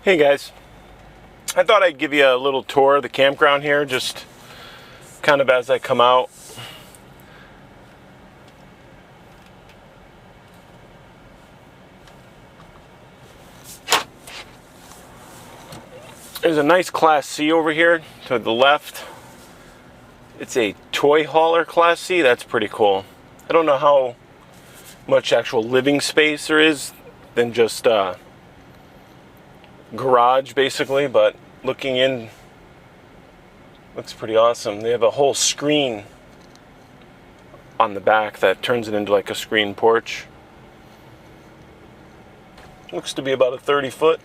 Hey guys, I thought I'd give you a little tour of the campground here, just kind of as I come out. There's a nice Class C over here to the left. It's a toy hauler Class C. That's pretty cool. I don't know how much actual living space there is than just garage basically, but looking in looks pretty awesome. They have a whole screen on the back that turns it into like a screen porch. Looks to be about a 30 foot.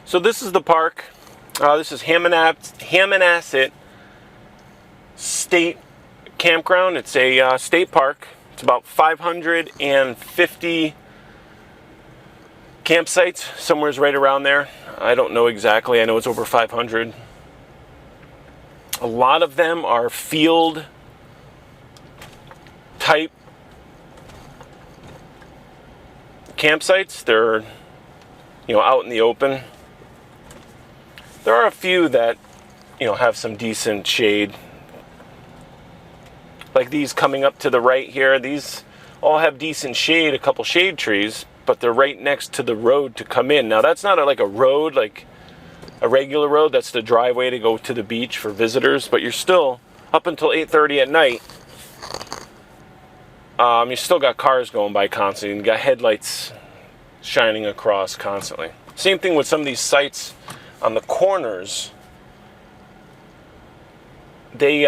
So this is the park. This is Hammonasset State Campground. It's a state park. It's about 550 campsites, somewhere's right around there. I don't know exactly. I know it's over 500. A lot of them are field type campsites. They're, out in the open. There are a few that, have some decent shade. Like these coming up to the right here. These all have decent shade, a couple shade trees, but they're right next to the road to come in. Now that's not like a road, like a regular road. That's the driveway to go to the beach for visitors, but you're still, up until 8:30 at night, you still got cars going by constantly. You got headlights shining across constantly. Same thing with some of these sites on the corners. They,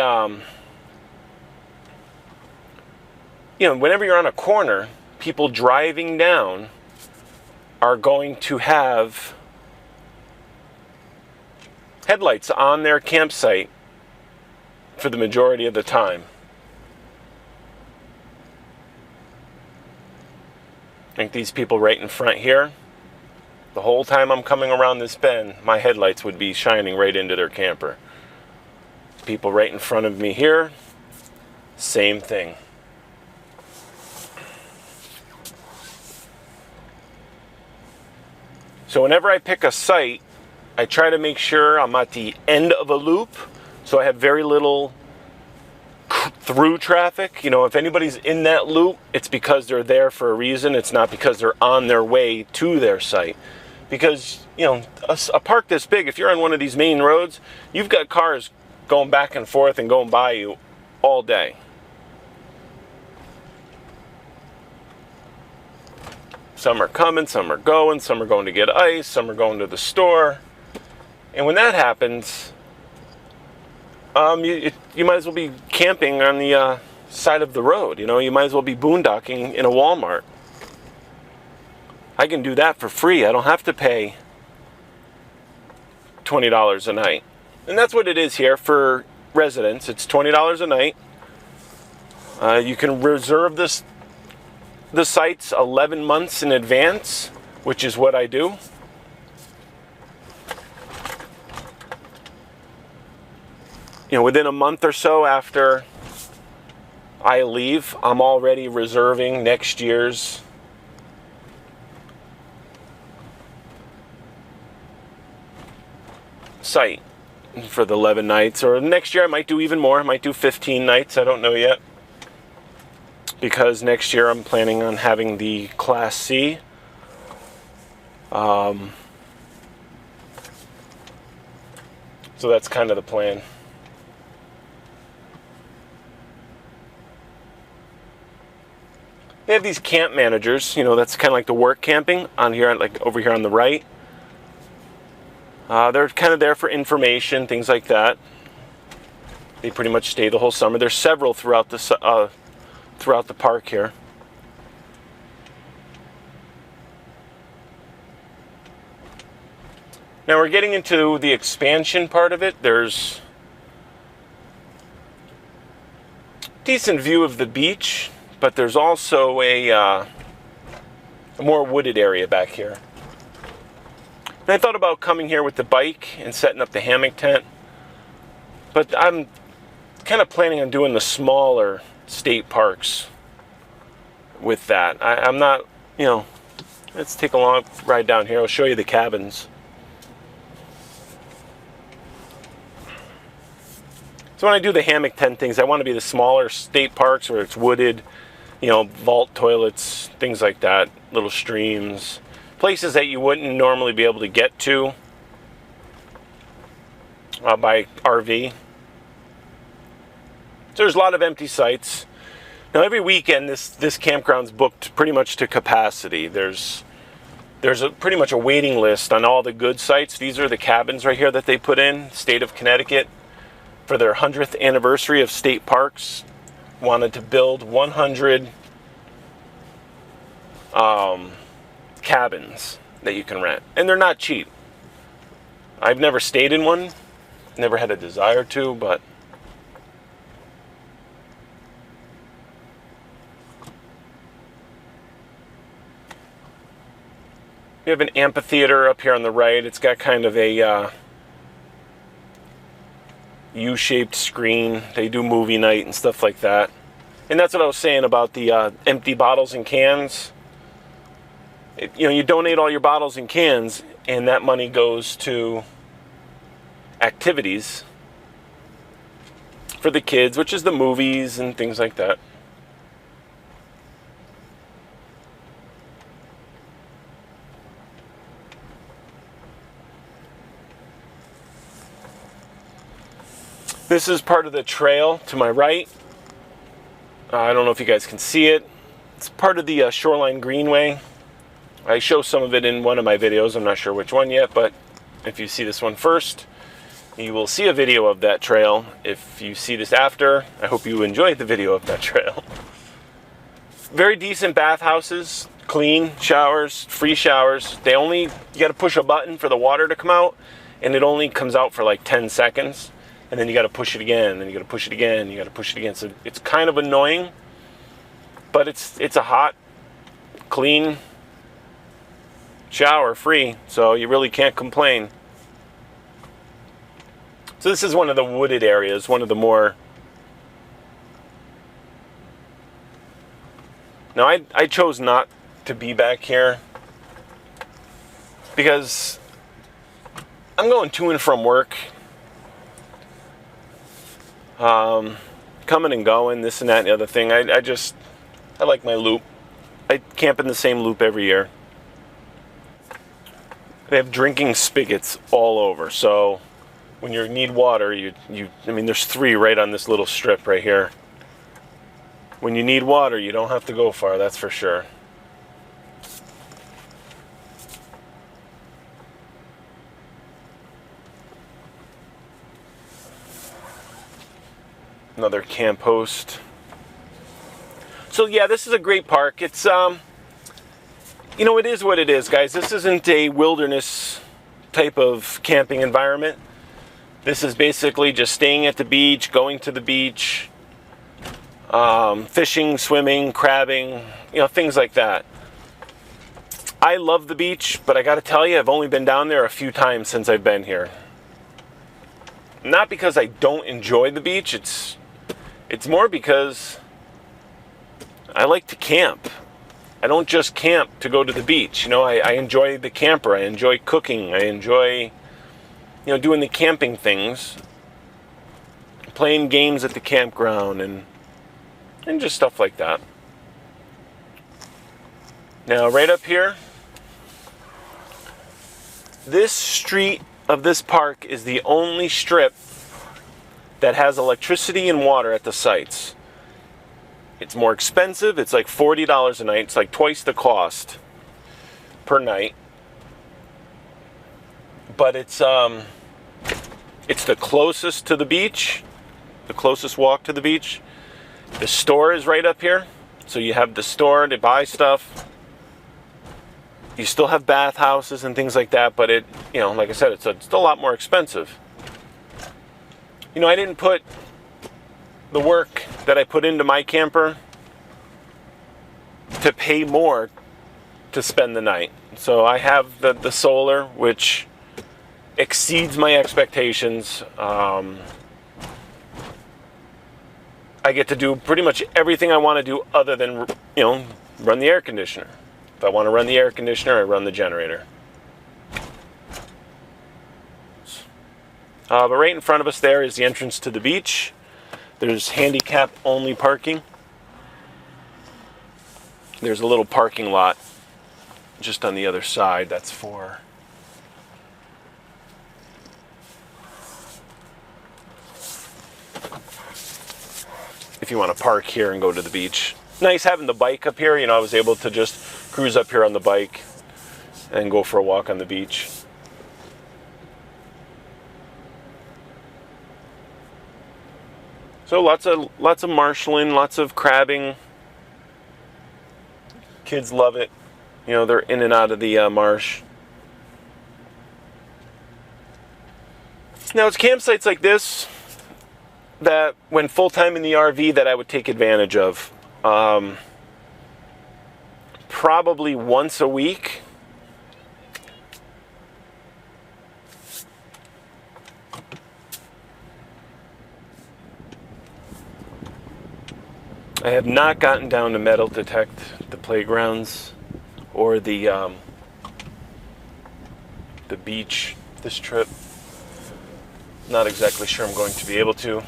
whenever you're on a corner, people driving down are going to have headlights on their campsite for the majority of the time. I think these people right in front here, the whole time I'm coming around this bend, my headlights would be shining right into their camper. People right in front of me here, same thing. So whenever I pick a site, I try to make sure I'm at the end of a loop, so I have very little through traffic. If anybody's in that loop, it's because they're there for a reason. It's not because they're on their way to their site. Because, a park this big, if you're on one of these main roads, you've got cars going back and forth and going by you all day. Some are coming, some are going to get ice, some are going to the store. And when that happens, you might as well be camping on the side of the road. You might as well be boondocking in a Walmart. I can do that for free. I don't have to pay $20 a night. And that's what it is here for residents. It's $20 a night. You can reserve the sites 11 months in advance, which is what I do. Within a month or so after I leave, I'm already reserving next year's site for the 11 nights. Or next year I might do even more. I might do 15 nights. I don't know yet. Because next year I'm planning on having the Class C. So that's kind of the plan. They have these camp managers, that's kind of like the work camping on here, like over here on the right. They're kind of there for information, things like that. They pretty much stay the whole summer. There's several throughout the park here. Now we're getting into the expansion part of it. There's a decent view of the beach, but there's also a more wooded area back here. And I thought about coming here with the bike and setting up the hammock tent, but I'm kind of planning on doing the smaller state parks with that. I'm not, you know, let's take a long ride down here. I'll show you the cabins. So when I do the hammock tent things, I want to be the smaller state parks where it's wooded, you know, vault toilets, things like that, little streams, places that you wouldn't normally be able to get to by RV. So there's a lot of empty sites. Now every weekend this campground's booked pretty much to capacity. There's pretty much a waiting list on all the good sites. These are the cabins right here that they put in. State of Connecticut, for their 100th anniversary of state parks, wanted to build 100 cabins that you can rent. And they're not cheap. I've never stayed in one, never had a desire to, but we have an amphitheater up here on the right. It's got kind of a U-shaped screen. They do movie night and stuff like that. And that's what I was saying about the empty bottles and cans. You know, you donate all your bottles and cans, and that money goes to activities for the kids, which is the movies and things like that. This is part of the trail to my right. I don't know if you guys can see it. It's part of the Shoreline Greenway. I show some of it in one of my videos. I'm not sure which one yet, but if you see this one first, you will see a video of that trail. If you see this after, I hope you enjoyed the video of that trail. Very decent bathhouses, clean showers, free showers. You got to push a button for the water to come out, and it only comes out for like 10 seconds. And then you got to push it again, and you got to push it again, you got to push it again. So it's kind of annoying, but it's a hot, clean shower, free, so you really can't complain. So this is one of the wooded areas, one of the more... Now I chose not to be back here because I'm going to and from work. Coming and going, this and that and the other thing. I like my loop. I camp in the same loop every year. They have drinking spigots all over, so when you need water, I mean, there's 3 right on this little strip right here. When you need water, you don't have to go far, that's for sure. Another camp host. So yeah, this is a great park. It's you know, it is what it is, guys. This isn't a wilderness type of camping environment. This is basically just staying at the beach, going to the beach, fishing, swimming, crabbing, you know, things like that. I love the beach, but I gotta tell you, I've only been down there a few times since I've been here. Not because I don't enjoy the beach, it's more because I like to camp. I don't just camp to go to the beach. You know, I enjoy the camper. I enjoy cooking. I enjoy, you know, doing the camping things. Playing games at the campground and just stuff like that. Now, right up here, this street of this park is the only strip that has electricity and water at the sites. It's more expensive. It's like $40 a night. It's like twice the cost per night. But it's the closest to the beach, the closest walk to the beach. The store is right up here. So you have the store to buy stuff. You still have bathhouses and things like that, but it, you know, like I said, it's still a lot more expensive. You know, I didn't put the work that I put into my camper to pay more to spend the night. So I have the solar, which exceeds my expectations. I get to do pretty much everything I want to do other than, run the air conditioner. If I want to run the air conditioner, I run the generator. But right in front of us there is the entrance to the beach. There's handicap only parking. There's a little parking lot just on the other side. That's for if you want to park here and go to the beach. Nice having the bike up here. I was able to just cruise up here on the bike and go for a walk on the beach. So lots of marshalling, lots of crabbing. Kids love it. They're in and out of the marsh. Now it's campsites like this that when full-time in the RV that I would take advantage of. Probably once a week. I have not gotten down to metal detect the playgrounds or the beach this trip. Not exactly sure I'm going to be able to.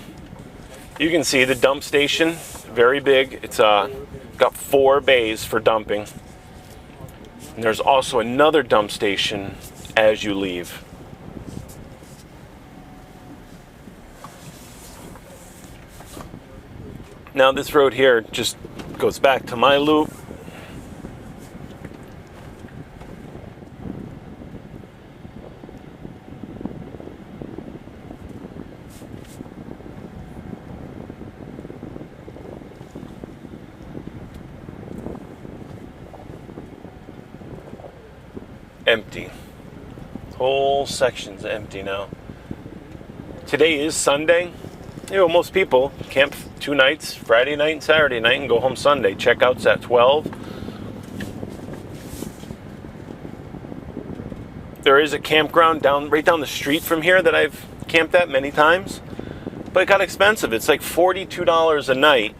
You can see the dump station, very big. It's got 4 bays for dumping. And there's also another dump station as you leave. Now this road here just goes back to my loop. Empty. Whole section's empty now. Today is Sunday. Most people camp 2 nights, Friday night and Saturday night, and go home Sunday. Checkout's at 12. There is a campground right down the street from here that I've camped at many times, but it got expensive. It's like $42 a night,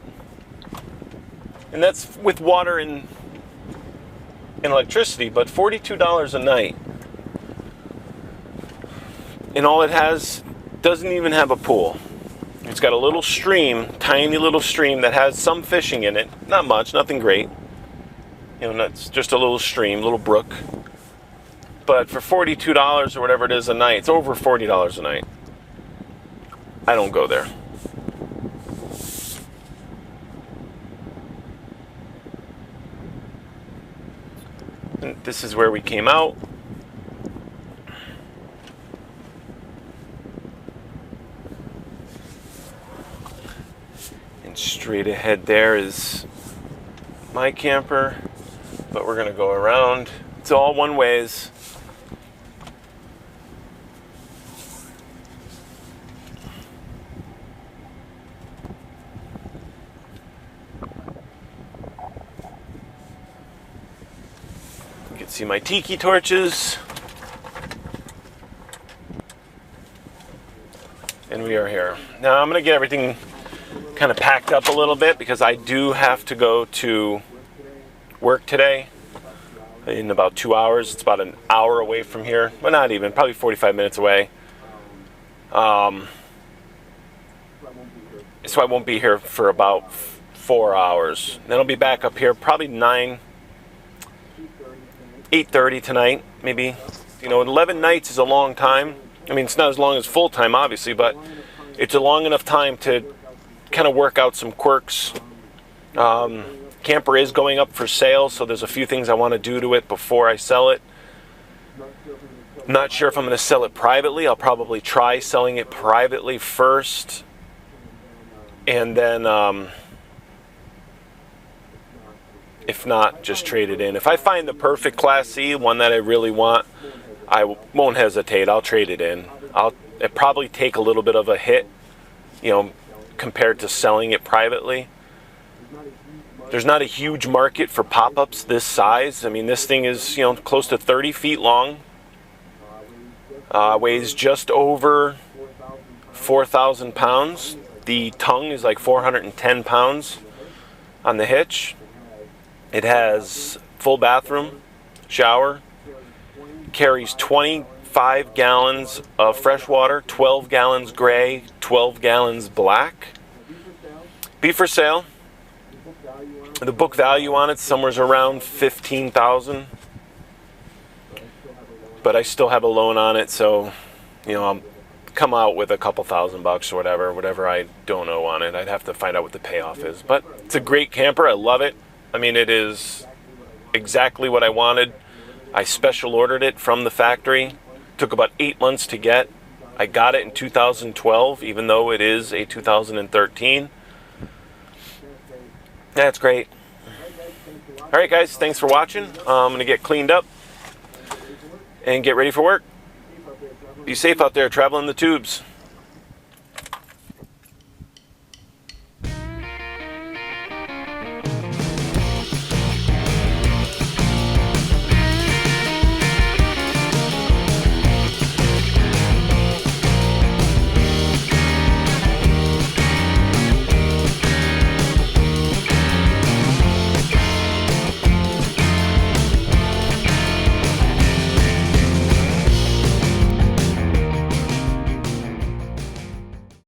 and that's with water and electricity, but $42 a night. And all it has doesn't even have a pool. It's got a little stream, tiny little stream that has some fishing in it. Not much, nothing great. It's just a little stream, little brook. But for $42 or whatever it is a night, it's over $40 a night. I don't go there. And this is where we came out. Straight ahead there is my camper, but we're going to go around. It's all one ways. You can see my tiki torches. And we are here. Now I'm going to get everything kind of packed up a little bit because I do have to go to work today in about 2 hours. It's about an hour away from here. Well, not even, probably 45 minutes away. So I won't be here for about 4 hours. Then I'll be back up here probably 8:30 tonight, maybe. 11 nights is a long time. I mean, it's not as long as full time, obviously, but it's a long enough time to kind of work out some quirks. Camper is going up for sale, so there's a few things I want to do to it before I sell it. Not sure if I'm going to sell it privately. I'll probably try selling it privately first, and then if not, just trade it in. If I find the perfect Class C, one that I really want, I won't hesitate. I'll trade it in. It'll probably take a little bit of a hit, compared to selling it privately. There's not a huge market for pop-ups this size. I mean, this thing is, close to 30 feet long. Weighs just over 4,000 pounds. The tongue is like 410 pounds on the hitch. It has full bathroom, shower, carries 25 gallons of fresh water, 12 gallons gray, 12 gallons black. Be for sale. The book value on it's somewhere around $15,000, but I still have a loan on it, so I'll come out with a couple $1,000 or whatever I don't owe on it. I'd have to find out what the payoff is, but it's a great camper. I love it. I mean, it is exactly what I wanted. I special ordered it from the factory. Took about 8 months to get. I got it in 2012, even though it is a 2013. That's great. All right, guys, thanks for watching. I'm going to get cleaned up and get ready for work. Be safe out there traveling the tubes.